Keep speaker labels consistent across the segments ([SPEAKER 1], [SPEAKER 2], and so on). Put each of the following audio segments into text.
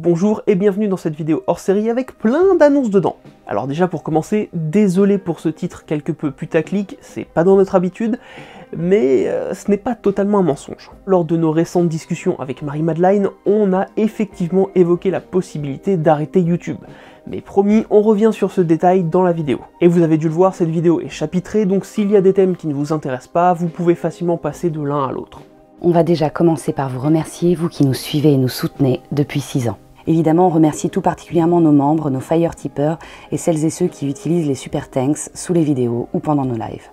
[SPEAKER 1] bonjour et bienvenue dans cette vidéo hors série avec plein d'annonces dedans. Alors déjà pour commencer, désolé pour ce titre quelque peu putaclic, c'est pas dans notre habitude, mais ce n'est pas totalement un mensonge. Lors de nos récentes discussions avec Marie-Madeleine, on a effectivement évoqué la possibilité d'arrêter YouTube. Mais promis, on revient sur ce détail dans la vidéo. Et vous avez dû le voir, cette vidéo est chapitrée, donc s'il y a des thèmes qui ne vous intéressent pas, vous pouvez facilement passer de l'un à l'autre.
[SPEAKER 2] On va déjà commencer par vous remercier, vous qui nous suivez et nous soutenez depuis 6 ans. Évidemment, on remercie tout particulièrement nos membres, nos Fire Tippers et celles et ceux qui utilisent les Super Thanks sous les vidéos ou pendant nos lives.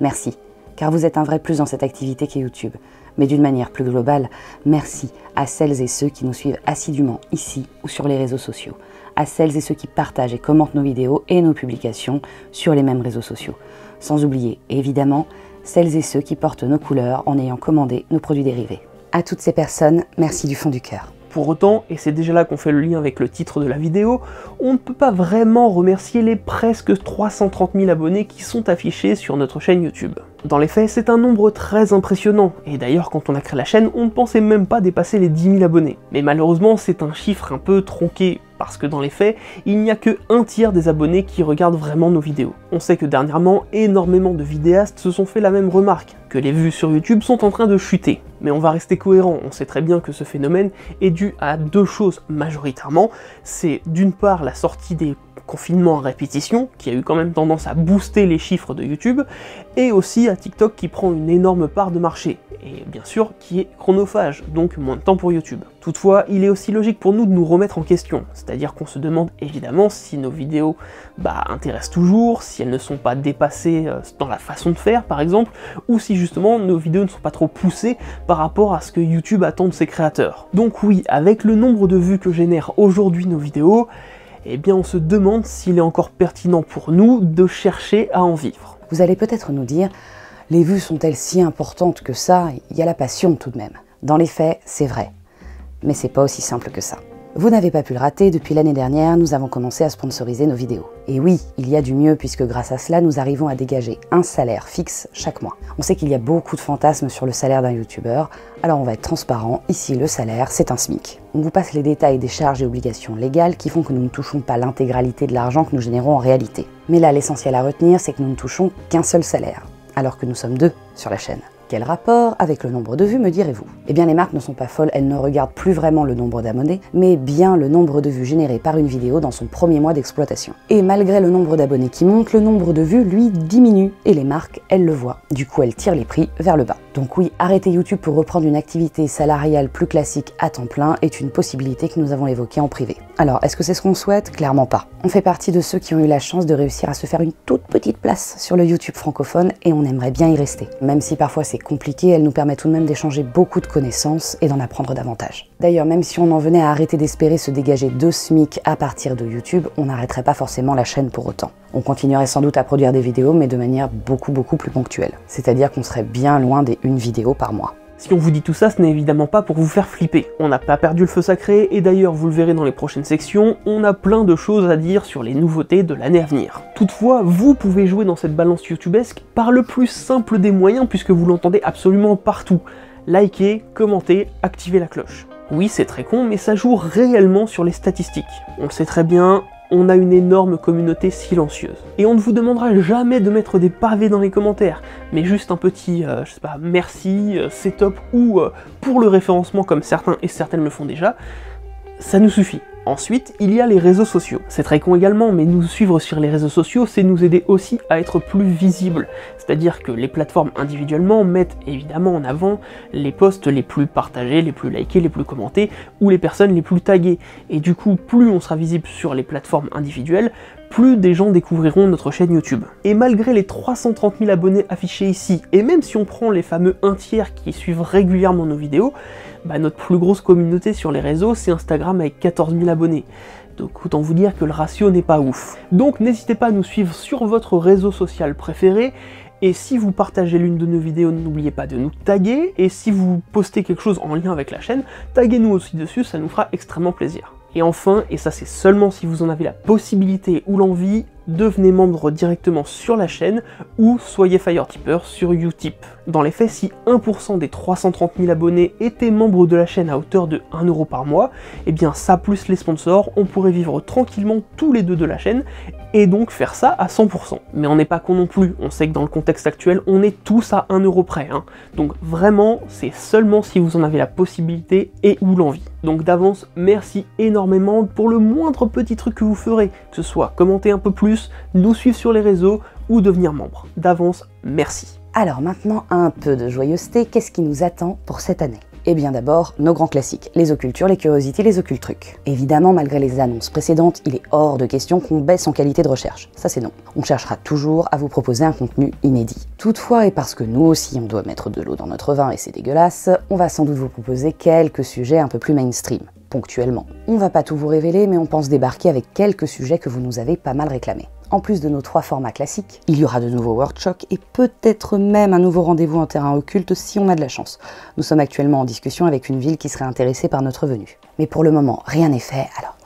[SPEAKER 2] Merci, car vous êtes un vrai plus dans cette activité qu'est YouTube. Mais d'une manière plus globale, merci à celles et ceux qui nous suivent assidûment ici ou sur les réseaux sociaux, à celles et ceux qui partagent et commentent nos vidéos et nos publications sur les mêmes réseaux sociaux. Sans oublier, évidemment, celles et ceux qui portent nos couleurs en ayant commandé nos produits dérivés. À toutes ces personnes, merci du fond du cœur.
[SPEAKER 1] Pour autant, et c'est déjà là qu'on fait le lien avec le titre de la vidéo, on ne peut pas vraiment remercier les presque 330 000 abonnés qui sont affichés sur notre chaîne YouTube. Dans les faits, c'est un nombre très impressionnant, et d'ailleurs quand on a créé la chaîne, on ne pensait même pas dépasser les 10 000 abonnés. Mais malheureusement, c'est un chiffre un peu tronqué, parce que dans les faits, il n'y a que 1/3 des abonnés qui regardent vraiment nos vidéos. On sait que dernièrement, énormément de vidéastes se sont fait la même remarque, que les vues sur YouTube sont en train de chuter. Mais on va rester cohérent, on sait très bien que ce phénomène est dû à deux choses majoritairement. C'est d'une part la sortie des confinements à répétition, qui a eu quand même tendance à booster les chiffres de YouTube, et aussi à TikTok qui prend une énorme part de marché, et bien sûr qui est chronophage, donc moins de temps pour YouTube. Toutefois, il est aussi logique pour nous de nous remettre en question, c'est-à-dire qu'on se demande évidemment si nos vidéos intéressent toujours, si elles ne sont pas dépassées dans la façon de faire par exemple, ou si justement nos vidéos ne sont pas trop poussées par rapport à ce que YouTube attend de ses créateurs. Donc oui, avec le nombre de vues que génèrent aujourd'hui nos vidéos, eh bien on se demande s'il est encore pertinent pour nous de chercher à en vivre.
[SPEAKER 2] Vous allez peut-être nous dire, les vues sont-elles si importantes que ça? Il y a la passion tout de même. Dans les faits, c'est vrai. Mais c'est pas aussi simple que ça. Vous n'avez pas pu le rater, depuis l'année dernière, nous avons commencé à sponsoriser nos vidéos. Et oui, il y a du mieux puisque grâce à cela, nous arrivons à dégager un salaire fixe chaque mois. On sait qu'il y a beaucoup de fantasmes sur le salaire d'un youtubeur, alors on va être transparent, ici le salaire, c'est un SMIC. On vous passe les détails des charges et obligations légales qui font que nous ne touchons pas l'intégralité de l'argent que nous générons en réalité. Mais là, l'essentiel à retenir, c'est que nous ne touchons qu'un seul salaire, alors que nous sommes 2 sur la chaîne. Quel rapport avec le nombre de vues, me direz-vous? Eh bien les marques ne sont pas folles, elles ne regardent plus vraiment le nombre d'abonnés, mais bien le nombre de vues générées par une vidéo dans son premier mois d'exploitation. Et malgré le nombre d'abonnés qui monte, le nombre de vues, lui, diminue. Et les marques, elles le voient. Du coup, elles tirent les prix vers le bas. Donc oui, arrêter YouTube pour reprendre une activité salariale plus classique à temps plein est une possibilité que nous avons évoquée en privé. Alors, est-ce que c'est ce qu'on souhaite? Clairement pas. On fait partie de ceux qui ont eu la chance de réussir à se faire une toute petite place sur le YouTube francophone et on aimerait bien y rester. Même si parfois c'est compliqué, elle nous permet tout de même d'échanger beaucoup de connaissances et d'en apprendre davantage. D'ailleurs, même si on en venait à arrêter d'espérer se dégager 2 SMIC à partir de YouTube, on n'arrêterait pas forcément la chaîne pour autant. On continuerait sans doute à produire des vidéos, mais de manière beaucoup plus ponctuelle. C'est-à-dire qu'on serait bien loin des 1 vidéo par mois.
[SPEAKER 1] Si on vous dit tout ça, ce n'est évidemment pas pour vous faire flipper. On n'a pas perdu le feu sacré, et d'ailleurs vous le verrez dans les prochaines sections, on a plein de choses à dire sur les nouveautés de l'année à venir. Toutefois, vous pouvez jouer dans cette balance youtubesque par le plus simple des moyens puisque vous l'entendez absolument partout. Likez, commentez, activez la cloche. Oui, c'est très con, mais ça joue réellement sur les statistiques. On le sait très bien, on a une énorme communauté silencieuse. Et on ne vous demandera jamais de mettre des pavés dans les commentaires, mais juste un petit, je sais pas, merci, c'est top, ou pour le référencement comme certains et certaines le font déjà, ça nous suffit. Ensuite, il y a les réseaux sociaux. C'est très con également, mais nous suivre sur les réseaux sociaux, c'est nous aider aussi à être plus visibles. C'est-à-dire que les plateformes individuellement mettent évidemment en avant les posts les plus partagés, les plus likés, les plus commentés, ou les personnes les plus taguées. Et du coup, plus on sera visible sur les plateformes individuelles, plus des gens découvriront notre chaîne YouTube. Et malgré les 330 000 abonnés affichés ici, et même si on prend les fameux 1/3 qui suivent régulièrement nos vidéos, notre plus grosse communauté sur les réseaux, c'est Instagram avec 14 000 abonnés. Donc autant vous dire que le ratio n'est pas ouf. Donc n'hésitez pas à nous suivre sur votre réseau social préféré, et si vous partagez l'une de nos vidéos, n'oubliez pas de nous taguer, et si vous postez quelque chose en lien avec la chaîne, taguez-nous aussi dessus, ça nous fera extrêmement plaisir. Et enfin, et ça c'est seulement si vous en avez la possibilité ou l'envie, devenez membre directement sur la chaîne ou soyez Fire Tipper sur Utip. Dans les faits, si 1% des 330 000 abonnés étaient membres de la chaîne à hauteur de 1 € par mois, et bien ça plus les sponsors, on pourrait vivre tranquillement tous les deux de la chaîne, et donc faire ça à 100%. Mais on n'est pas con non plus, on sait que dans le contexte actuel, on est tous à 1 € près, hein. Donc vraiment, c'est seulement si vous en avez la possibilité et ou l'envie. Donc d'avance, merci énormément pour le moindre petit truc que vous ferez, que ce soit commenter un peu plus, nous suivre sur les réseaux, ou devenir membre. D'avance, merci.
[SPEAKER 2] Alors maintenant, un peu de joyeuseté, qu'est-ce qui nous attend pour cette année ? Eh bien d'abord, nos grands classiques, les occultures, les curiosités, les occultrucs. Évidemment, malgré les annonces précédentes, il est hors de question qu'on baisse en qualité de recherche. Ça c'est non. On cherchera toujours à vous proposer un contenu inédit. Toutefois, et parce que nous aussi on doit mettre de l'eau dans notre vin et c'est dégueulasse, on va sans doute vous proposer quelques sujets un peu plus mainstream, ponctuellement. On va pas tout vous révéler, mais on pense débarquer avec quelques sujets que vous nous avez pas mal réclamés. En plus de nos 3 formats classiques, il y aura de nouveaux workshops et peut-être même un nouveau rendez-vous en terrain occulte si on a de la chance. Nous sommes actuellement en discussion avec une ville qui serait intéressée par notre venue. Mais pour le moment, rien n'est fait, alors...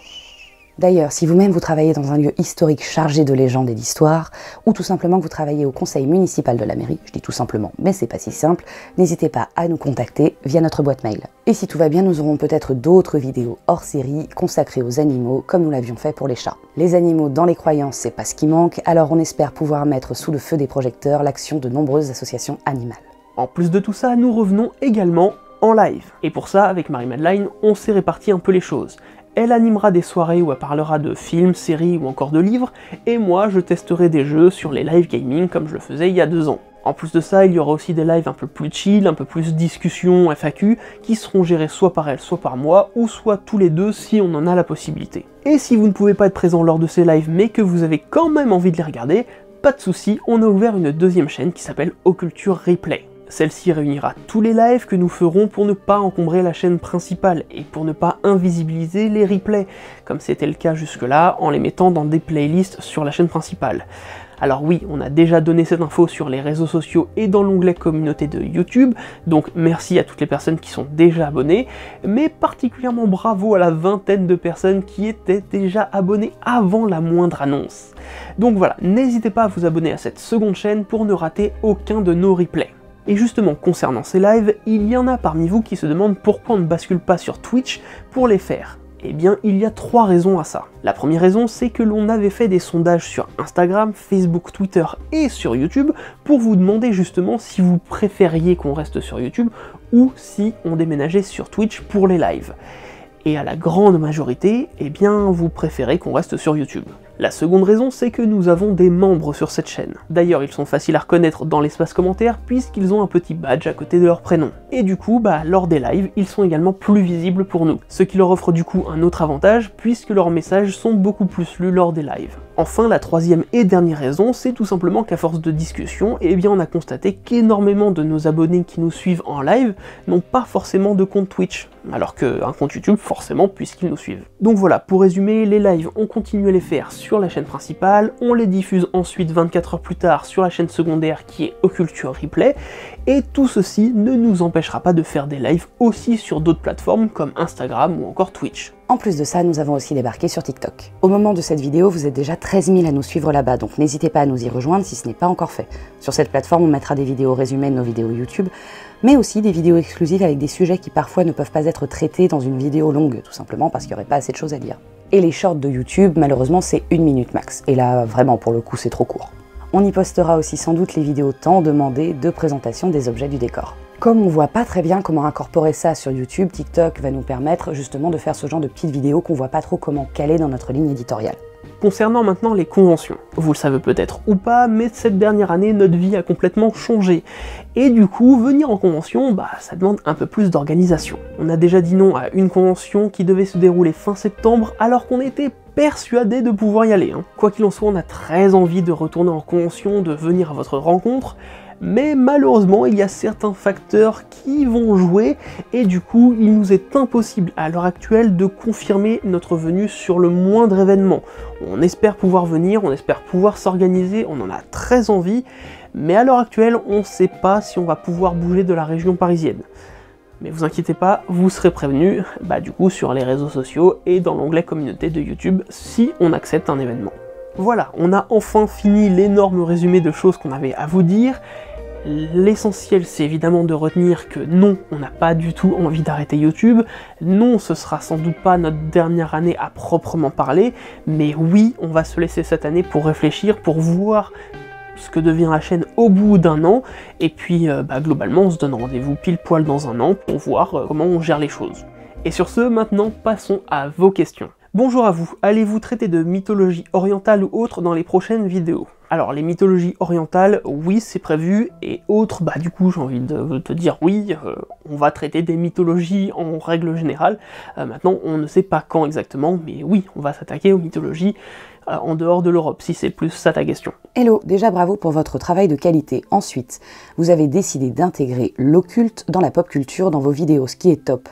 [SPEAKER 2] D'ailleurs, si vous-même vous travaillez dans un lieu historique chargé de légendes et d'histoire, ou tout simplement que vous travaillez au conseil municipal de la mairie, je dis tout simplement, mais c'est pas si simple, n'hésitez pas à nous contacter via notre boîte mail. Et si tout va bien, nous aurons peut-être d'autres vidéos hors série consacrées aux animaux, comme nous l'avions fait pour les chats. Les animaux dans les croyances, c'est pas ce qui manque, alors on espère pouvoir mettre sous le feu des projecteurs l'action de nombreuses associations animales.
[SPEAKER 1] En plus de tout ça, nous revenons également en live. Et pour ça, avec Marie-Madeleine, on s'est réparti un peu les choses. Elle animera des soirées où elle parlera de films, séries ou encore de livres, et moi je testerai des jeux sur les live gaming comme je le faisais il y a 2 ans. En plus de ça, il y aura aussi des lives un peu plus chill, un peu plus discussion, FAQ, qui seront gérés soit par elle, soit par moi, ou soit tous les deux si on en a la possibilité. Et si vous ne pouvez pas être présent lors de ces lives, mais que vous avez quand même envie de les regarder, pas de souci, on a ouvert une deuxième chaîne qui s'appelle Occulture Replay. Celle-ci réunira tous les lives que nous ferons pour ne pas encombrer la chaîne principale et pour ne pas invisibiliser les replays, comme c'était le cas jusque-là en les mettant dans des playlists sur la chaîne principale. Alors oui, on a déjà donné cette info sur les réseaux sociaux et dans l'onglet communauté de YouTube, donc merci à toutes les personnes qui sont déjà abonnées, mais particulièrement bravo à la vingtaine de personnes qui étaient déjà abonnées avant la moindre annonce. Donc voilà, n'hésitez pas à vous abonner à cette seconde chaîne pour ne rater aucun de nos replays. Et justement, concernant ces lives, il y en a parmi vous qui se demandent pourquoi on ne bascule pas sur Twitch pour les faire. Eh bien, il y a 3 raisons à ça. La première raison, c'est que l'on avait fait des sondages sur Instagram, Facebook, Twitter et sur YouTube pour vous demander justement si vous préfériez qu'on reste sur YouTube ou si on déménageait sur Twitch pour les lives. Et à la grande majorité, eh bien, vous préférez qu'on reste sur YouTube. La seconde raison, c'est que nous avons des membres sur cette chaîne. D'ailleurs, ils sont faciles à reconnaître dans l'espace commentaire puisqu'ils ont un petit badge à côté de leur prénom. Et du coup, lors des lives, ils sont également plus visibles pour nous, ce qui leur offre du coup un autre avantage puisque leurs messages sont beaucoup plus lus lors des lives. Enfin, la troisième et dernière raison, c'est tout simplement qu'à force de discussion, eh bien on a constaté qu'énormément de nos abonnés qui nous suivent en live n'ont pas forcément de compte Twitch, alors qu'un compte YouTube forcément puisqu'ils nous suivent. Donc voilà, pour résumer, les lives, on continue à les faire sur la chaîne principale, on les diffuse ensuite 24 heures plus tard sur la chaîne secondaire qui est Occulture Replay, et tout ceci ne nous empêchera pas de faire des lives aussi sur d'autres plateformes comme Instagram ou encore Twitch.
[SPEAKER 2] En plus de ça, nous avons aussi débarqué sur TikTok. Au moment de cette vidéo, vous êtes déjà 13 000 à nous suivre là-bas, donc n'hésitez pas à nous y rejoindre si ce n'est pas encore fait. Sur cette plateforme, on mettra des vidéos résumées de nos vidéos YouTube, mais aussi des vidéos exclusives avec des sujets qui parfois ne peuvent pas être traités dans une vidéo longue, tout simplement parce qu'il n'y aurait pas assez de choses à dire. Et les shorts de YouTube, malheureusement, c'est 1 minute max, et là, vraiment, pour le coup, c'est trop court. On y postera aussi sans doute les vidéos tant demandées de présentation des objets du décor. Comme on voit pas très bien comment incorporer ça sur YouTube, TikTok va nous permettre justement de faire ce genre de petites vidéos qu'on voit pas trop comment caler dans notre ligne éditoriale.
[SPEAKER 1] Concernant maintenant les conventions, vous le savez peut-être ou pas, mais cette dernière année, notre vie a complètement changé. Et du coup, venir en convention, ça demande un peu plus d'organisation. On a déjà dit non à une convention qui devait se dérouler fin septembre, alors qu'on était persuadé de pouvoir y aller. Quoi qu'il en soit, on a très envie de retourner en convention, de venir à votre rencontre, mais malheureusement il y a certains facteurs qui vont jouer et du coup il nous est impossible à l'heure actuelle de confirmer notre venue sur le moindre événement. On espère pouvoir venir, on espère pouvoir s'organiser, on en a très envie, mais à l'heure actuelle on ne sait pas si on va pouvoir bouger de la région parisienne. Mais vous inquiétez pas, vous serez prévenus du coup sur les réseaux sociaux et dans l'onglet communauté de YouTube si on accepte un événement. Voilà, on a enfin fini l'énorme résumé de choses qu'on avait à vous dire, L'essentiel, c'est évidemment de retenir que non, on n'a pas du tout envie d'arrêter YouTube, non, ce sera sans doute pas notre dernière année à proprement parler, mais oui, on va se laisser cette année pour réfléchir, pour voir ce que devient la chaîne au bout d'un an, et puis globalement on se donne rendez-vous pile poil dans un an pour voir comment on gère les choses. Et sur ce, maintenant passons à vos questions. Bonjour à vous, allez-vous traiter de mythologie orientale ou autre dans les prochaines vidéos? Alors les mythologies orientales, oui c'est prévu, et autres, du coup j'ai envie de te dire oui, on va traiter des mythologies en règle générale. Maintenant on ne sait pas quand exactement, mais oui, on va s'attaquer aux mythologies en dehors de l'Europe, si c'est plus ça ta question.
[SPEAKER 2] Hello, déjà bravo pour votre travail de qualité. Ensuite, vous avez décidé d'intégrer l'occulte dans la pop culture dans vos vidéos, ce qui est top.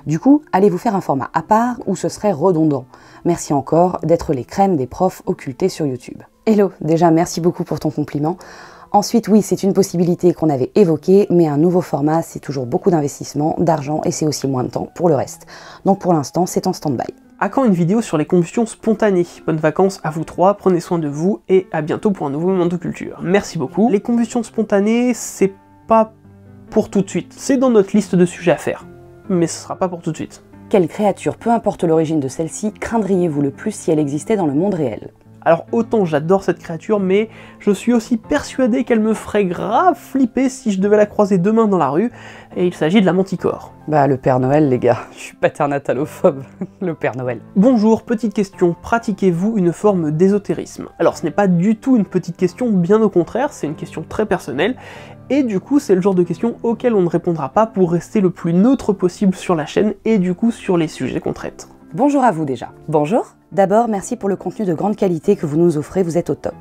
[SPEAKER 2] Du coup, allez-vous faire un format à part ou ce serait redondant? Merci encore d'être les crèmes des profs occultés sur YouTube. Hello, déjà merci beaucoup pour ton compliment. Ensuite, oui, c'est une possibilité qu'on avait évoquée, mais un nouveau format, c'est toujours beaucoup d'investissement, d'argent et c'est aussi moins de temps pour le reste. Donc pour l'instant, c'est en stand-by.
[SPEAKER 1] À quand une vidéo sur les combustions spontanées? Bonnes vacances à vous trois, prenez soin de vous et à bientôt pour un nouveau moment de culture. Merci beaucoup. Les combustions spontanées, c'est pas pour tout de suite. C'est dans notre liste de sujets à faire, mais ce sera pas pour tout de suite.
[SPEAKER 2] Quelle créature, peu importe l'origine de celle-ci, craindriez-vous le plus si elle existait dans le monde réel?
[SPEAKER 1] Alors autant j'adore cette créature, mais je suis aussi persuadé qu'elle me ferait grave flipper si je devais la croiser demain dans la rue, et il s'agit de la manticore.
[SPEAKER 2] Le Père Noël les gars, je suis paternatalophobe, le Père Noël.
[SPEAKER 1] Bonjour, petite question, pratiquez-vous une forme d'ésotérisme? Alors ce n'est pas du tout une petite question, bien au contraire, c'est une question très personnelle, et du coup c'est le genre de question auquel on ne répondra pas pour rester le plus neutre possible sur la chaîne, et du coup sur les sujets qu'on traite.
[SPEAKER 2] Bonjour à vous déjà. Bonjour. D'abord, merci pour le contenu de grande qualité que vous nous offrez, vous êtes au top.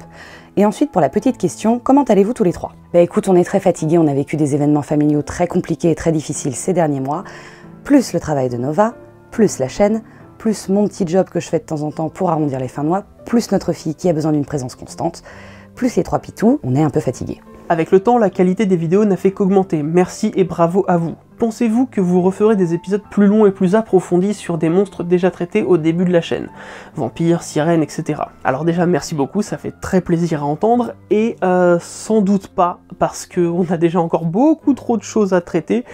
[SPEAKER 2] Et ensuite, pour la petite question, comment allez-vous tous les trois? Écoute, on est très fatigués, on a vécu des événements familiaux très compliqués et très difficiles ces derniers mois, plus le travail de Nova, plus la chaîne, plus mon petit job que je fais de temps en temps pour arrondir les fins de mois, plus notre fille qui a besoin d'une présence constante, plus les trois pitous, on est un peu fatigués.
[SPEAKER 1] Avec le temps, la qualité des vidéos n'a fait qu'augmenter, merci et bravo à vous. Pensez-vous que vous referez des épisodes plus longs et plus approfondis sur des monstres déjà traités au début de la chaîne? Vampires, sirènes, etc. Alors déjà, merci beaucoup, ça fait très plaisir à entendre, et sans doute pas, parce qu'on a déjà encore beaucoup trop de choses à traiter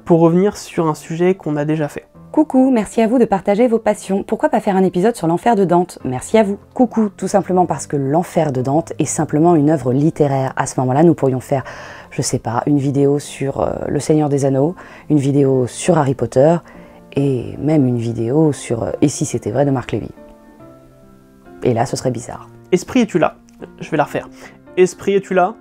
[SPEAKER 1] pour revenir sur un sujet qu'on a déjà fait.
[SPEAKER 2] Coucou, merci à vous de partager vos passions. Pourquoi pas faire un épisode sur l'enfer de Dante? Merci à vous. Coucou, tout simplement parce que l'enfer de Dante est simplement une œuvre littéraire. À ce moment-là, nous pourrions faire, je sais pas, une vidéo sur Le Seigneur des Anneaux, une vidéo sur Harry Potter, et même une vidéo sur Et si c'était vrai de Marc Lévy. Et là, ce serait bizarre.
[SPEAKER 1] Esprit, es-tu là? Je vais la refaire. Esprit, es-tu là?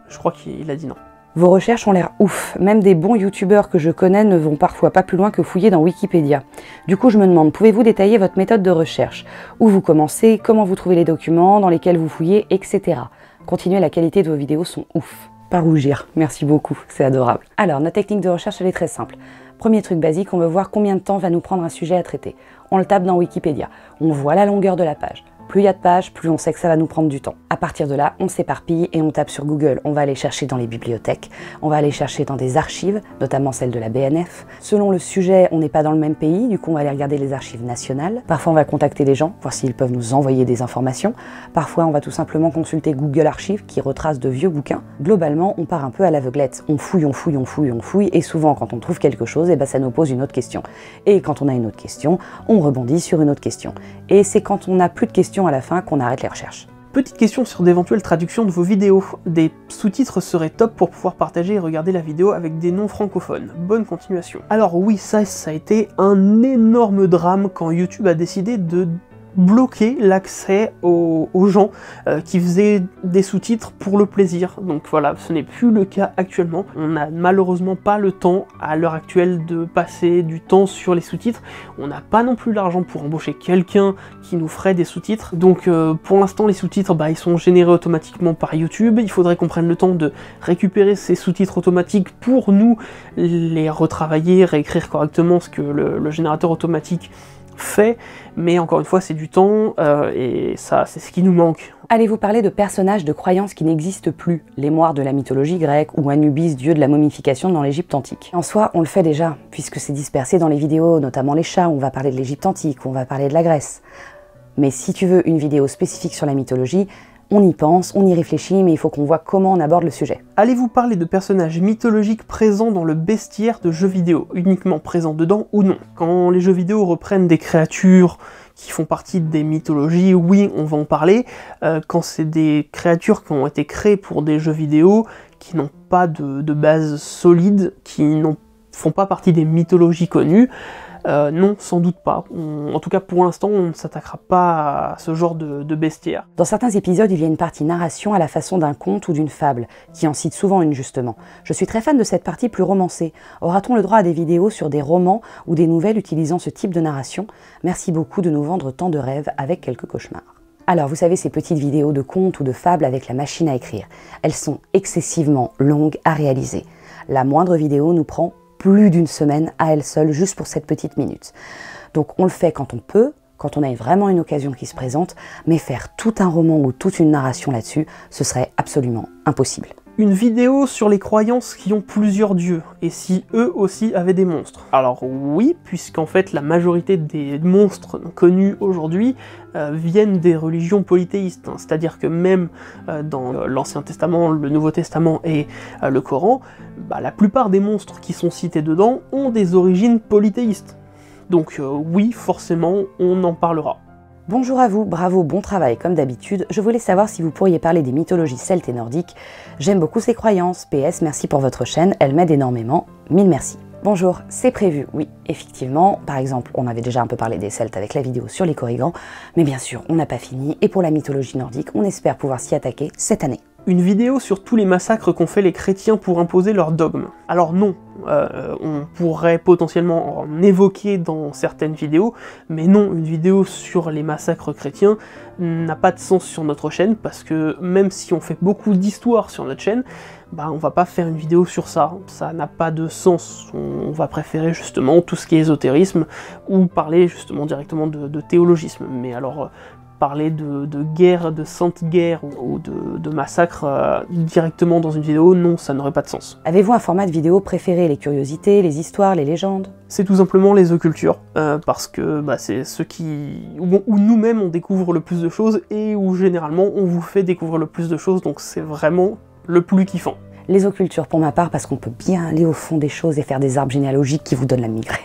[SPEAKER 1] Je crois qu'il a dit non.
[SPEAKER 2] Vos recherches ont l'air ouf. Même des bons youtubeurs que je connais ne vont parfois pas plus loin que fouiller dans Wikipédia. Du coup, je me demande, pouvez-vous détailler votre méthode de recherche? Où vous commencez, comment vous trouvez les documents, dans lesquels vous fouillez, etc. Continuez, la qualité de vos vidéos sont ouf. Pas rougir, merci beaucoup, c'est adorable. Alors, notre technique de recherche, elle est très simple. Premier truc basique, on veut voir combien de temps va nous prendre un sujet à traiter. On le tape dans Wikipédia, on voit la longueur de la page. Plus il y a de pages, plus on sait que ça va nous prendre du temps. À partir de là, on s'éparpille et on tape sur Google. On va aller chercher dans les bibliothèques, on va aller chercher dans des archives, notamment celles de la BNF. Selon le sujet, on n'est pas dans le même pays, du coup on va aller regarder les archives nationales. Parfois on va contacter les gens, voir s'ils peuvent nous envoyer des informations. Parfois on va tout simplement consulter Google Archives qui retrace de vieux bouquins. Globalement, on part un peu à l'aveuglette. On fouille, on fouille, on fouille, on fouille, et souvent quand on trouve quelque chose, ça nous pose une autre question. Et quand on a une autre question, on rebondit sur une autre question. Et c'est quand on n'a plus de questions à la fin qu'on arrête les recherches.
[SPEAKER 1] Petite question sur d'éventuelles traductions de vos vidéos. Des sous-titres seraient top pour pouvoir partager et regarder la vidéo avec des noms francophones. Bonne continuation. Alors oui, ça a été un énorme drame quand YouTube a décidé de bloquer l'accès aux gens qui faisaient des sous-titres pour le plaisir. Donc voilà, ce n'est plus le cas actuellement. On n'a malheureusement pas le temps à l'heure actuelle de passer du temps sur les sous-titres. On n'a pas non plus l'argent pour embaucher quelqu'un qui nous ferait des sous-titres. Donc pour l'instant les sous-titres ils sont générés automatiquement par YouTube. Il faudrait qu'on prenne le temps de récupérer ces sous-titres automatiques pour nous les retravailler, réécrire correctement ce que le générateur automatique fait, mais encore une fois c'est du temps et ça c'est ce qui nous manque.
[SPEAKER 2] Allez-vous parler de personnages de croyances qui n'existent plus, les moires de la mythologie grecque ou Anubis, dieu de la momification dans l'Égypte antique? En soi, on le fait déjà, puisque c'est dispersé dans les vidéos, notamment les chats, où on va parler de l'Égypte antique, où on va parler de la Grèce. Mais si tu veux une vidéo spécifique sur la mythologie, On y pense, on y réfléchit, mais il faut qu'on voit comment on aborde le sujet.
[SPEAKER 1] Allez-vous parler de personnages mythologiques présents dans le bestiaire de jeux vidéo, uniquement présents dedans ou non? Quand les jeux vidéo reprennent des créatures qui font partie des mythologies, oui, on va en parler. Quand c'est des créatures qui ont été créées pour des jeux vidéo, qui n'ont pas de base solide, qui ne font pas partie des mythologies connues, non, sans doute pas. En tout cas, pour l'instant, on ne s'attaquera pas à ce genre de bestiaire.
[SPEAKER 2] Dans certains épisodes, il y a une partie narration à la façon d'un conte ou d'une fable, qui en cite souvent une justement. Je suis très fan de cette partie plus romancée. Aura-t-on le droit à des vidéos sur des romans ou des nouvelles utilisant ce type de narration? Merci beaucoup de nous vendre tant de rêves avec quelques cauchemars. Alors, vous savez, ces petites vidéos de contes ou de fables avec la machine à écrire, elles sont excessivement longues à réaliser. La moindre vidéo nous prend plus d'une semaine à elle seule, juste pour cette petite minute. Donc on le fait quand on peut, quand on a vraiment une occasion qui se présente, mais faire tout un roman ou toute une narration là-dessus, ce serait absolument impossible.
[SPEAKER 1] Une vidéo sur les croyances qui ont plusieurs dieux, et si eux aussi avaient des monstres. Alors oui, puisqu'en fait la majorité des monstres connus aujourd'hui viennent des religions polythéistes, hein. C'est-à-dire que même dans l'Ancien Testament, le Nouveau Testament et le Coran, la plupart des monstres qui sont cités dedans ont des origines polythéistes. Donc oui, forcément, on en parlera.
[SPEAKER 2] Bonjour à vous, bravo, bon travail comme d'habitude. Je voulais savoir si vous pourriez parler des mythologies celtes et nordiques. J'aime beaucoup ces croyances. PS, merci pour votre chaîne, elle m'aide énormément. Mille merci. Bonjour, c'est prévu, oui, effectivement. Par exemple, on avait déjà un peu parlé des Celtes avec la vidéo sur les Korrigans, mais bien sûr, on n'a pas fini. Et pour la mythologie nordique, on espère pouvoir s'y attaquer cette année.
[SPEAKER 1] Une vidéo sur tous les massacres qu'ont fait les chrétiens pour imposer leur dogme. Alors non, on pourrait potentiellement en évoquer dans certaines vidéos, mais non, une vidéo sur les massacres chrétiens n'a pas de sens sur notre chaîne, parce que même si on fait beaucoup d'histoires sur notre chaîne, on va pas faire une vidéo sur ça, ça n'a pas de sens. On va préférer justement tout ce qui est ésotérisme, ou parler justement directement de théologisme. Mais alors, parler de guerre, de sainte guerre ou de massacre directement dans une vidéo, non, ça n'aurait pas de sens.
[SPEAKER 2] Avez-vous un format de vidéo préféré? Les curiosités, les histoires, les légendes?
[SPEAKER 1] C'est tout simplement les occultures, parce que c'est ceux où nous-mêmes on découvre le plus de choses et où généralement on vous fait découvrir le plus de choses, donc c'est vraiment le plus kiffant.
[SPEAKER 2] Les occultures pour ma part, parce qu'on peut bien aller au fond des choses et faire des arbres généalogiques qui vous donnent la migraine.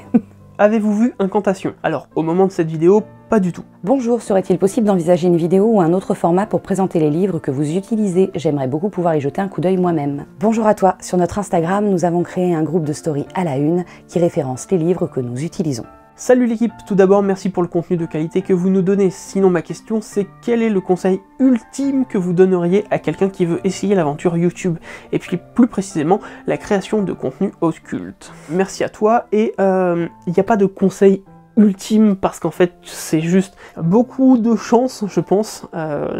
[SPEAKER 1] Avez-vous vu Incantation? Alors, au moment de cette vidéo, pas du tout.
[SPEAKER 2] Bonjour, serait-il possible d'envisager une vidéo ou un autre format pour présenter les livres que vous utilisez? J'aimerais beaucoup pouvoir y jeter un coup d'œil moi-même. Bonjour à toi, sur notre Instagram, nous avons créé un groupe de story à la une qui référence les livres que nous utilisons.
[SPEAKER 1] Salut l'équipe, tout d'abord merci pour le contenu de qualité que vous nous donnez. Sinon ma question c'est quel est le conseil ultime que vous donneriez à quelqu'un qui veut essayer l'aventure YouTube? Et puis plus précisément la création de contenu occulte. Merci à toi et il n'y a pas de conseil ultime parce qu'en fait c'est juste beaucoup de chance je pense.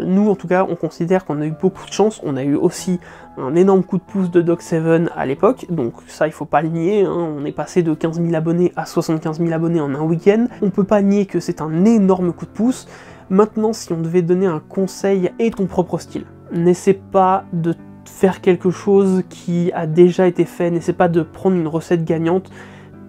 [SPEAKER 1] Nous en tout cas on considère qu'on a eu beaucoup de chance, on a eu aussi un énorme coup de pouce de Dog7 à l'époque, donc ça il faut pas le nier, hein. On est passé de 15 000 abonnés à 75 000 abonnés en un week-end, on peut pas nier que c'est un énorme coup de pouce. Maintenant si on devait donner un conseil, aie ton propre style, n'essaie pas de faire quelque chose qui a déjà été fait, n'essaie pas de prendre une recette gagnante,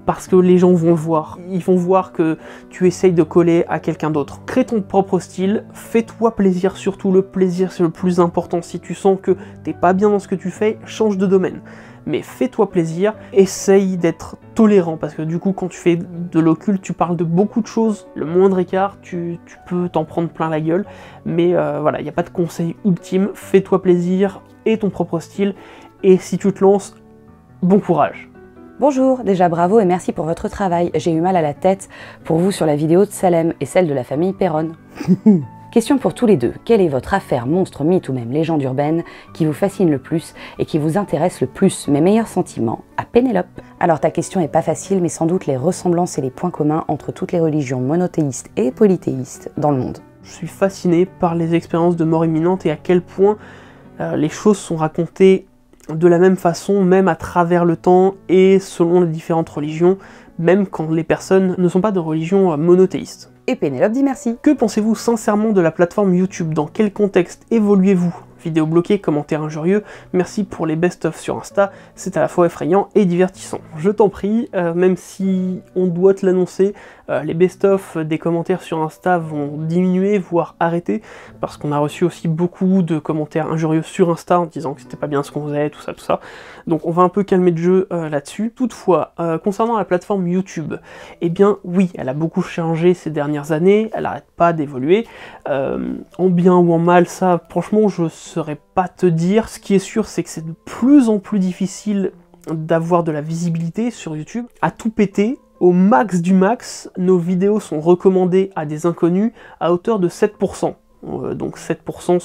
[SPEAKER 1] parce que les gens vont le voir. Ils vont voir que tu essayes de coller à quelqu'un d'autre. Crée ton propre style, fais-toi plaisir, surtout le plaisir c'est le plus important. Si tu sens que t'es pas bien dans ce que tu fais, change de domaine. Mais fais-toi plaisir, essaye d'être tolérant, parce que du coup quand tu fais de l'occulte, tu parles de beaucoup de choses, le moindre écart, tu peux t'en prendre plein la gueule, mais voilà, il n'y a pas de conseil ultime, fais-toi plaisir, aie ton propre style, et si tu te lances, bon courage.
[SPEAKER 2] Bonjour, déjà bravo et merci pour votre travail. J'ai eu mal à la tête pour vous sur la vidéo de Salem et celle de la famille Perron. Question pour tous les deux, quelle est votre affaire, monstre, mythe ou même légende urbaine qui vous fascine le plus et qui vous intéresse le plus? Mes meilleurs sentiments à Pénélope. Alors ta question est pas facile, mais sans doute les ressemblances et les points communs entre toutes les religions monothéistes et polythéistes dans le monde.
[SPEAKER 1] Je suis fasciné par les expériences de mort imminente et à quel point les choses sont racontées de la même façon, même à travers le temps et selon les différentes religions, même quand les personnes ne sont pas de religion monothéiste.
[SPEAKER 2] Et Pénélope dit merci.
[SPEAKER 1] Que pensez-vous sincèrement de la plateforme YouTube? Dans quel contexte évoluez-vous? Vidéos bloquées, commentaires injurieux, merci pour les best-of sur Insta, c'est à la fois effrayant et divertissant. Je t'en prie, même si on doit te l'annoncer, les best-of des commentaires sur Insta vont diminuer, voire arrêter, parce qu'on a reçu aussi beaucoup de commentaires injurieux sur Insta en disant que c'était pas bien ce qu'on faisait, tout ça. Donc on va un peu calmer le jeu là-dessus. Toutefois, concernant la plateforme YouTube, eh bien oui, elle a beaucoup changé ces dernières années, elle n'arrête pas d'évoluer, en bien ou en mal, ça franchement je saurais pas te dire. Ce qui est sûr, c'est que c'est de plus en plus difficile d'avoir de la visibilité sur YouTube. À tout péter, au max du max, nos vidéos sont recommandées à des inconnus à hauteur de 7%. Donc 7%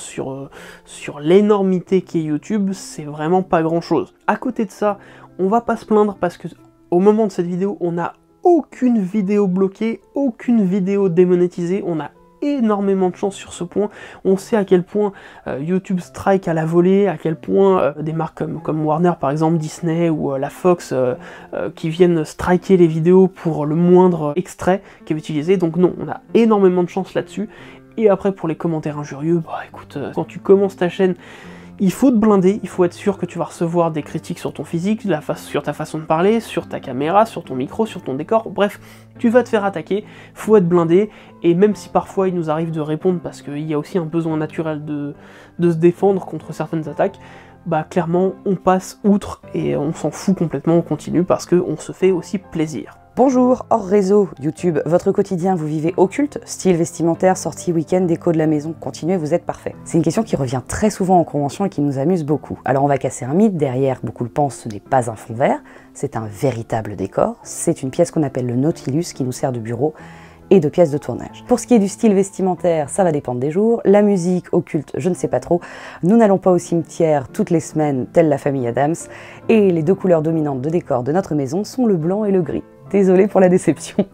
[SPEAKER 1] sur l'énormité qu'est YouTube, c'est vraiment pas grand chose. À côté de ça, on va pas se plaindre parce que au moment de cette vidéo, on n'a aucune vidéo bloquée, aucune vidéo démonétisée, on a énormément de chance sur ce point. On sait à quel point YouTube strike à la volée, à quel point des marques comme Warner par exemple, Disney ou la Fox qui viennent striker les vidéos pour le moindre extrait qui est utilisé. Donc non, on a énormément de chance là-dessus. Et après pour les commentaires injurieux, bah écoute, quand tu commences ta chaîne, il faut te blinder, il faut être sûr que tu vas recevoir des critiques sur ton physique, sur ta façon de parler, sur ta caméra, sur ton micro, sur ton décor, bref, tu vas te faire attaquer, faut être blindé, et même si parfois il nous arrive de répondre parce qu'il y a aussi un besoin naturel de se défendre contre certaines attaques, bah clairement on passe outre et on s'en fout complètement, on continue parce qu'on se fait aussi plaisir.
[SPEAKER 2] Bonjour, hors réseau, YouTube, votre quotidien, vous vivez occulte, style vestimentaire, sortie week-end, déco de la maison, continuez, vous êtes parfait. C'est une question qui revient très souvent en convention et qui nous amuse beaucoup. Alors on va casser un mythe, derrière, beaucoup le pensent, ce n'est pas un fond vert, c'est un véritable décor, c'est une pièce qu'on appelle le Nautilus qui nous sert de bureau et de pièces de tournage. Pour ce qui est du style vestimentaire, ça va dépendre des jours, la musique, occulte, je ne sais pas trop, nous n'allons pas au cimetière toutes les semaines, telle la famille Adams, et les deux couleurs dominantes de décor de notre maison sont le blanc et le gris. Désolé pour la déception.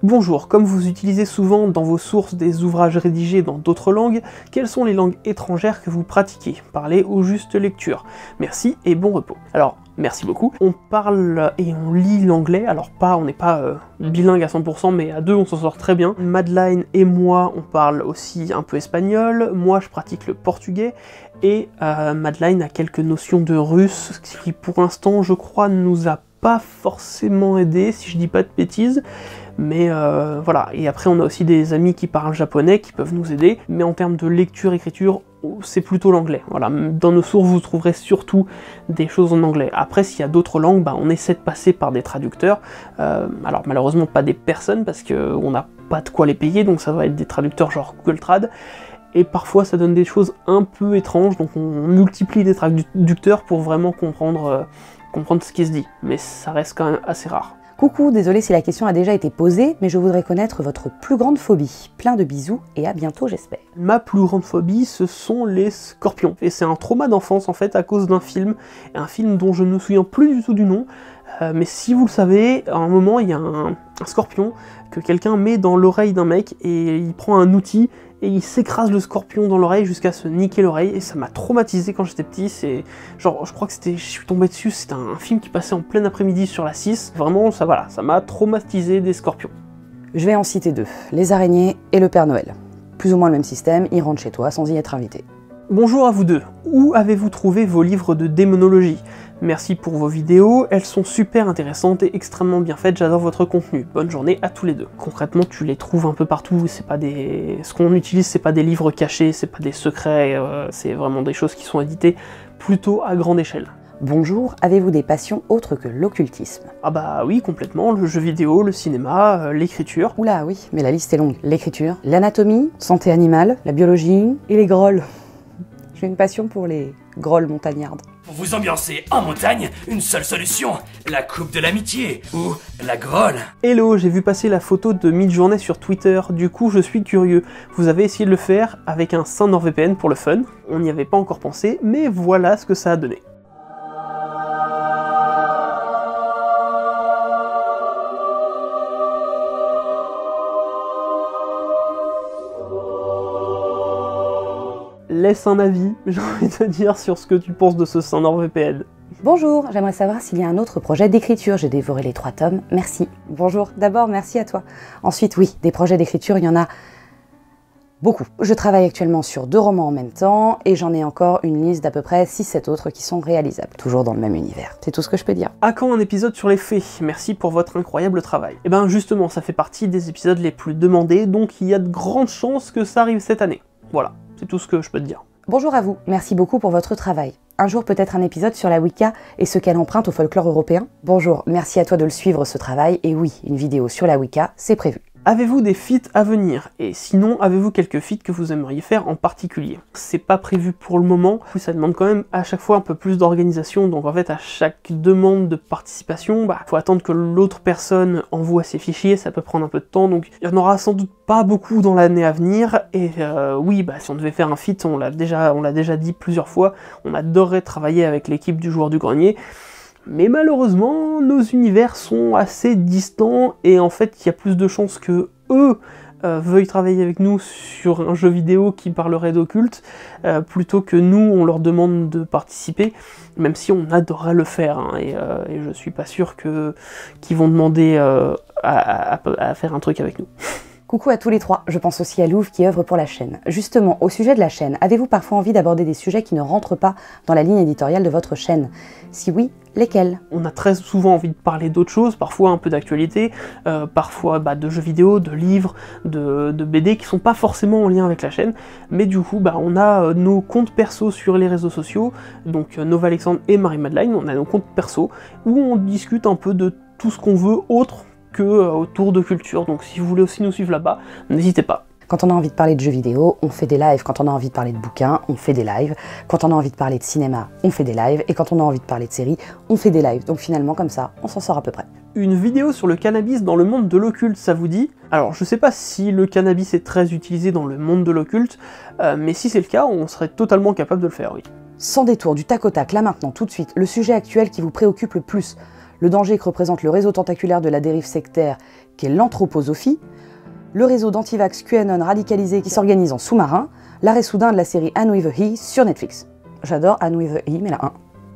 [SPEAKER 1] Bonjour, comme vous utilisez souvent dans vos sources des ouvrages rédigés dans d'autres langues, quelles sont les langues étrangères que vous pratiquez? Parlez aux justes lectures. Merci et bon repos. Alors, merci beaucoup. On parle et on lit l'anglais, alors on n'est pas bilingue à 100%, mais à deux on s'en sort très bien. Madeleine et moi, on parle aussi un peu espagnol, moi je pratique le portugais, et Madeleine a quelques notions de russe, ce qui pour l'instant, je crois, nous a pas forcément aidé, si je dis pas de bêtises, mais voilà. Et après on a aussi des amis qui parlent japonais qui peuvent nous aider, mais en termes de lecture, écriture, c'est plutôt l'anglais. Voilà, dans nos sources vous trouverez surtout des choses en anglais. Après s'il y a d'autres langues, bah, on essaie de passer par des traducteurs, alors malheureusement pas des personnes parce qu'on n'a pas de quoi les payer, donc ça va être des traducteurs genre Google Trad, et parfois ça donne des choses un peu étranges, donc on multiplie les traducteurs pour vraiment comprendre ce qui se dit, mais ça reste quand même assez rare.
[SPEAKER 2] Coucou, désolé si la question a déjà été posée, mais je voudrais connaître votre plus grande phobie. Plein de bisous et à bientôt j'espère.
[SPEAKER 1] Ma plus grande phobie, ce sont les scorpions. Et c'est un trauma d'enfance en fait à cause d'un film dont je ne me souviens plus du tout du nom, mais si vous le savez, à un moment il y a un scorpion que quelqu'un met dans l'oreille d'un mec et il prend un outil et il s'écrase le scorpion dans l'oreille jusqu'à se niquer l'oreille, et ça m'a traumatisé quand j'étais petit. C'est genre, je crois que je suis tombé dessus, c'était un film qui passait en plein après-midi sur la 6, vraiment ça m'a traumatisé des scorpions.
[SPEAKER 2] Je vais en citer deux, les araignées et le Père Noël. Plus ou moins le même système, ils rentrent chez toi sans y être invité.
[SPEAKER 1] Bonjour à vous deux, où avez-vous trouvé vos livres de démonologie? Merci pour vos vidéos, elles sont super intéressantes et extrêmement bien faites, j'adore votre contenu. Bonne journée à tous les deux. Concrètement, tu les trouves un peu partout, c'est pas des... Ce qu'on utilise, c'est pas des livres cachés, c'est pas des secrets, c'est vraiment des choses qui sont éditées plutôt à grande échelle.
[SPEAKER 2] Bonjour, avez-vous des passions autres que l'occultisme?
[SPEAKER 1] Ah bah oui, complètement, le jeu vidéo, le cinéma, l'écriture.
[SPEAKER 2] Oula, oui, mais la liste est longue. L'écriture, l'anatomie, santé animale, la biologie et les grolles. J'ai une passion pour les grolles montagnardes.
[SPEAKER 3] Pour vous ambiancer en montagne, une seule solution, la coupe de l'amitié, ou la grolle.
[SPEAKER 1] Hello, j'ai vu passer la photo de Midjourney sur Twitter, du coup je suis curieux. Vous avez essayé de le faire avec un sein NordVPN pour le fun, on n'y avait pas encore pensé, mais voilà ce que ça a donné. Laisse un avis, j'ai envie de te dire, sur ce que tu penses de ce sein NordVPN.
[SPEAKER 2] Bonjour, j'aimerais savoir s'il y a un autre projet d'écriture. J'ai dévoré les 3 tomes, merci. Bonjour, d'abord merci à toi. Ensuite, oui, des projets d'écriture, il y en a Beaucoup. Je travaille actuellement sur 2 romans en même temps et j'en ai encore une liste d'à peu près 6-7 autres qui sont réalisables. Toujours dans le même univers. C'est tout ce que je peux dire.
[SPEAKER 1] À quand un épisode sur les fées? Merci pour votre incroyable travail. Et ben justement, ça fait partie des épisodes les plus demandés, donc il y a de grandes chances que ça arrive cette année. Voilà, c'est tout ce que je peux te dire.
[SPEAKER 2] Bonjour à vous, merci beaucoup pour votre travail. Un jour peut-être un épisode sur la Wicca et ce qu'elle emprunte au folklore européen. Bonjour, merci à toi de le suivre ce travail, et oui, une vidéo sur la Wicca, c'est prévu.
[SPEAKER 1] Avez-vous des feats à venir? Et sinon, avez-vous quelques feats que vous aimeriez faire en particulier? C'est pas prévu pour le moment, ça demande quand même à chaque fois un peu plus d'organisation, donc en fait à chaque demande de participation, faut attendre que l'autre personne envoie ses fichiers, ça peut prendre un peu de temps, donc il y en aura sans doute pas beaucoup dans l'année à venir, et oui, si on devait faire un feat, on l'a déjà dit plusieurs fois, on adorerait travailler avec l'équipe du Joueur du Grenier, mais malheureusement, nos univers sont assez distants, et en fait, il y a plus de chances que eux veuillent travailler avec nous sur un jeu vidéo qui parlerait d'occulte, plutôt que nous, on leur demande de participer, même si on adorerait le faire, hein, et je suis pas sûr qu'ils vont demander à faire un truc avec nous.
[SPEAKER 2] Coucou à tous les trois, je pense aussi à Louve qui œuvre pour la chaîne. Justement, au sujet de la chaîne, avez-vous parfois envie d'aborder des sujets qui ne rentrent pas dans la ligne éditoriale de votre chaîne? Si oui, lesquels?
[SPEAKER 1] On a très souvent envie de parler d'autres choses, parfois un peu d'actualité, parfois de jeux vidéo, de livres, de BD qui sont pas forcément en lien avec la chaîne, mais du coup on a nos comptes perso sur les réseaux sociaux, donc Nova Alexandre et Marie-Madeleine, on a nos comptes perso, où on discute un peu de tout ce qu'on veut autre que autour de culture, donc si vous voulez aussi nous suivre là-bas, n'hésitez pas.
[SPEAKER 2] Quand on a envie de parler de jeux vidéo, on fait des lives. Quand on a envie de parler de bouquins, on fait des lives. Quand on a envie de parler de cinéma, on fait des lives. Et quand on a envie de parler de séries, on fait des lives. Donc finalement, comme ça, on s'en sort à peu près.
[SPEAKER 1] Une vidéo sur le cannabis dans le monde de l'occulte, ça vous dit? Alors je sais pas si le cannabis est très utilisé dans le monde de l'occulte, mais si c'est le cas, on serait totalement capable de le faire, oui.
[SPEAKER 2] Sans détour, du tac au tac, là maintenant, tout de suite, le sujet actuel qui vous préoccupe le plus, le danger que représente le réseau tentaculaire de la dérive sectaire, qui est l'anthroposophie, le réseau d'antivax QAnon radicalisé qui s'organise en sous-marin, l'arrêt soudain de la série Anne with a E sur Netflix. J'adore Anne with a E, mais la 1.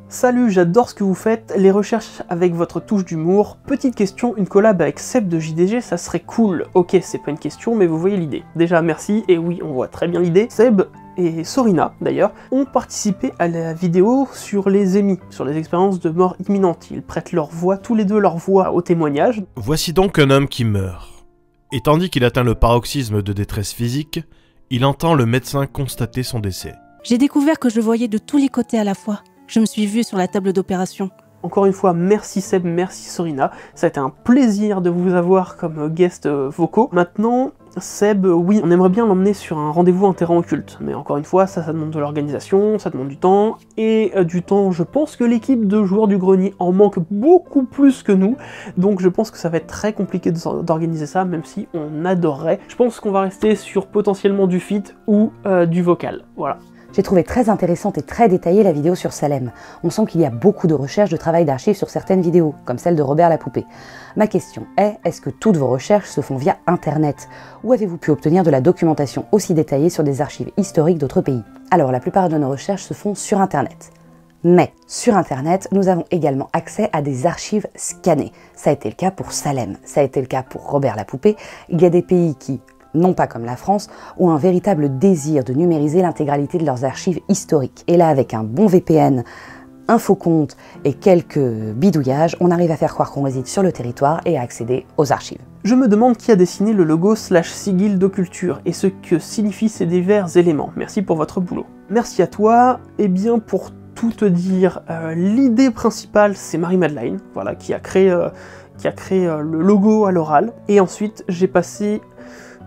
[SPEAKER 1] Salut, j'adore ce que vous faites, les recherches avec votre touche d'humour. Petite question, une collab avec Seb de JDG, ça serait cool. Ok, c'est pas une question, mais vous voyez l'idée. Déjà, merci, et oui, on voit très bien l'idée. Seb et Sorina, d'ailleurs, ont participé à la vidéo sur les EMI, sur les expériences de mort imminente. Ils prêtent leur voix, tous les deux leur voix au témoignage.
[SPEAKER 4] Voici donc un homme qui meurt. Et tandis qu'il atteint le paroxysme de détresse physique, il entend le médecin constater son décès.
[SPEAKER 5] J'ai découvert que je le voyais de tous les côtés à la fois. Je me suis vue sur la table d'opération.
[SPEAKER 1] Encore une fois, merci Seb, merci Sorina. Ça a été un plaisir de vous avoir comme guest vocaux. Maintenant, Seb, oui, on aimerait bien l'emmener sur un rendez-vous en terrain occulte, mais encore une fois, ça demande de l'organisation, ça demande du temps, et je pense que l'équipe de Joueurs du Grenier en manque beaucoup plus que nous, donc je pense que ça va être très compliqué d'organiser ça, même si on adorerait. Je pense qu'on va rester sur potentiellement du feat ou du vocal, voilà.
[SPEAKER 2] J'ai trouvé très intéressante et très détaillée la vidéo sur Salem. On sent qu'il y a beaucoup de recherches, de travail d'archives sur certaines vidéos, comme celle de Robert la Poupée. Ma question est-ce que toutes vos recherches se font via Internet? Ou avez-vous pu obtenir de la documentation aussi détaillée sur des archives historiques d'autres pays? Alors, la plupart de nos recherches se font sur Internet. Mais, sur Internet, nous avons également accès à des archives scannées. Ça a été le cas pour Salem, ça a été le cas pour Robert la Poupée. Il y a des pays qui, non pas comme la France, ont un véritable désir de numériser l'intégralité de leurs archives historiques. Et là, avec un bon VPN, un faux compte et quelques bidouillages, on arrive à faire croire qu'on réside sur le territoire et à accéder aux archives.
[SPEAKER 1] Je me demande qui a dessiné le logo /sigil d'occulture et ce que signifient ces divers éléments. Merci pour votre boulot. Merci à toi. Et bien pour tout te dire, l'idée principale c'est Marie-Madeleine, voilà, qui a créé le logo à l'oral. Et ensuite j'ai passé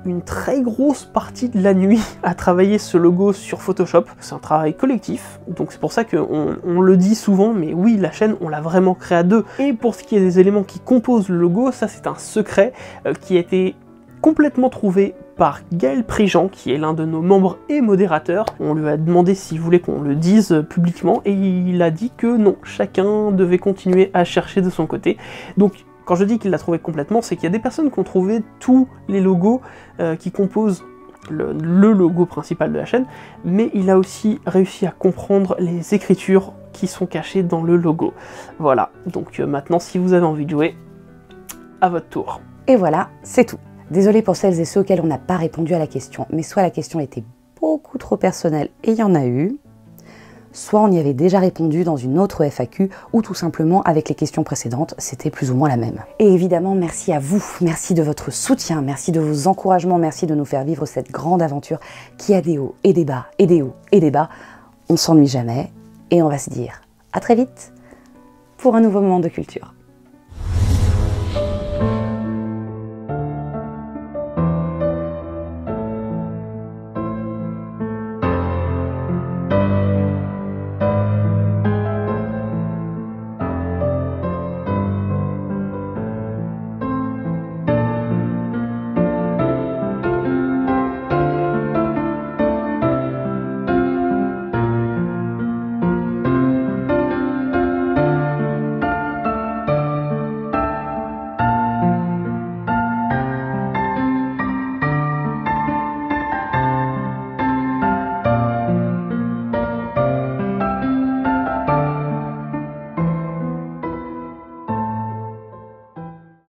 [SPEAKER 1] une très grosse partie de la nuit à travailler ce logo sur Photoshop. C'est un travail collectif, donc c'est pour ça qu'on le dit souvent, mais oui, la chaîne, on l'a vraiment créée à deux. Et pour ce qui est des éléments qui composent le logo, ça c'est un secret qui a été complètement trouvé par Gaël Prigent, qui est l'un de nos membres et modérateurs. On lui a demandé s'il voulait qu'on le dise publiquement, et il a dit que non, chacun devait continuer à chercher de son côté. Donc, quand je dis qu'il l'a trouvé complètement, c'est qu'il y a des personnes qui ont trouvé tous les logos qui composent le logo principal de la chaîne, mais il a aussi réussi à comprendre les écritures qui sont cachées dans le logo. Voilà, donc maintenant si vous avez envie de jouer, à votre tour.
[SPEAKER 2] Et voilà, c'est tout. Désolée pour celles et ceux auxquels on n'a pas répondu à la question, mais soit la question était beaucoup trop personnelle et il y en a eu, soit on y avait déjà répondu dans une autre FAQ, ou tout simplement avec les questions précédentes, c'était plus ou moins la même. Et évidemment, merci à vous, merci de votre soutien, merci de vos encouragements, merci de nous faire vivre cette grande aventure qui a des hauts et des bas, et des hauts et des bas. On ne s'ennuie jamais, et on va se dire à très vite pour un nouveau moment de culture.